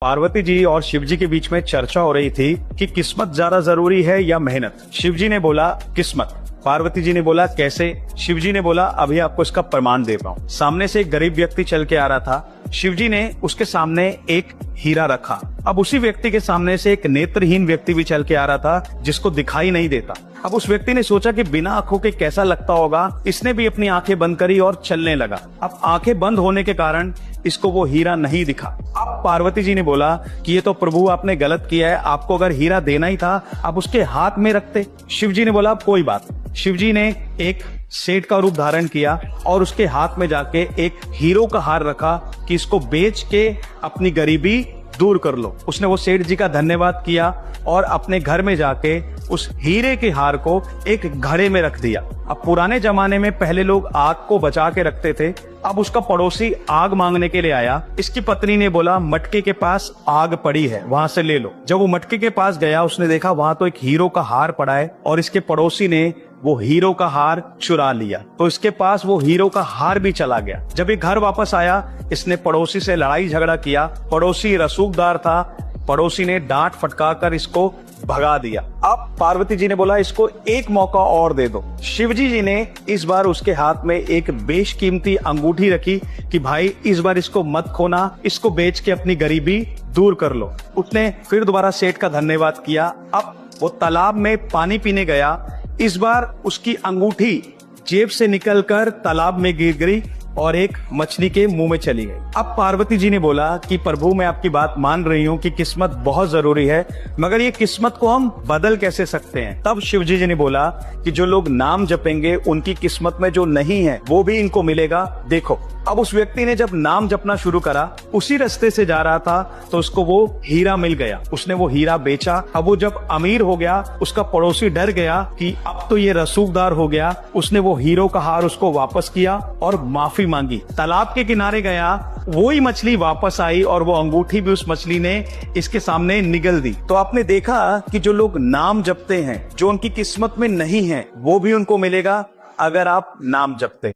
पार्वती जी और शिव जी के बीच में चर्चा हो रही थी कि किस्मत ज्यादा जरूरी है या मेहनत। शिव जी ने बोला किस्मत। पार्वती जी ने बोला कैसे? शिव जी ने बोला अभी आपको इसका प्रमाण दे रहा हूँ। सामने से एक गरीब व्यक्ति चल के आ रहा था। शिव जी ने उसके सामने एक हीरा रखा। अब उसी व्यक्ति के सामने से एक नेत्रहीन व्यक्ति भी चल के आ रहा था जिसको दिखाई नहीं देता। अब उस व्यक्ति ने सोचा कि बिना आंखों के कैसा लगता होगा। इसने भी अपनी आंखें बंद करी और चलने लगा। अब आंखें बंद होने के कारण इसको वो हीरा नहीं दिखा। अब पार्वती जी ने बोला कि ये तो प्रभु आपने गलत किया है, आपको अगर हीरा देना ही था आप उसके हाथ में रखते। शिव जी ने बोला कोई बात। शिव जी ने एक सेठ का रूप धारण किया और उसके हाथ में जाके एक हीरो का हार रखा कि इसको बेच के अपनी गरीबी दूर कर लो। उसने वो सेठ जी का धन्यवाद किया और अपने घर में जाके उस हीरे के हार को एक घड़े में रख दिया। अब पुराने जमाने में पहले लोग आग को बचा के रखते थे। अब उसका पड़ोसी आग मांगने के लिए आया। इसकी पत्नी ने बोला मटके के पास आग पड़ी है, वहां से ले लो। जब वो मटके के पास गया उसने देखा वहां तो एक हीरो का हार पड़ा है और इसके पड़ोसी ने वो हीरो का हार चुरा लिया। तो इसके पास वो हीरो का हार भी चला गया। जब ये घर वापस आया इसने पड़ोसी से लड़ाई झगड़ा किया। पड़ोसी रसूखदार था। पड़ोसी ने डांट फटकार इसको भगा दिया। अब पार्वती जी ने बोला इसको एक मौका और दे दो। शिवजी जी ने इस बार उसके हाथ में एक बेशकीमती अंगूठी रखी कि भाई इस बार इसको मत खोना, इसको बेच के अपनी गरीबी दूर कर लो। उसने फिर दोबारा सेठ का धन्यवाद किया। अब वो तालाब में पानी पीने गया। इस बार उसकी अंगूठी जेब से निकलकर तालाब में गिर गई और एक मछली के मुंह में चली गई। अब पार्वती जी ने बोला कि प्रभु मैं आपकी बात मान रही हूँ कि किस्मत बहुत जरूरी है, मगर ये किस्मत को हम बदल कैसे सकते हैं? तब शिवजी जी ने बोला कि जो लोग नाम जपेंगे उनकी किस्मत में जो नहीं है वो भी इनको मिलेगा। देखो अब उस व्यक्ति ने जब नाम जपना शुरू करा, उसी रास्ते से जा रहा था तो उसको वो हीरा मिल गया। उसने वो हीरा बेचा। अब वो जब अमीर हो गया उसका पड़ोसी डर गया कि अब तो ये रसूखदार हो गया। उसने वो हीरो का हार उसको वापस किया और माफी मांगी। तालाब के किनारे गया, वही मछली वापस आई और वो अंगूठी भी उस मछली ने इसके सामने निगल दी। तो आपने देखा कि जो लोग नाम जपते हैं, जो उनकी किस्मत में नहीं है वो भी उनको मिलेगा अगर आप नाम जपते।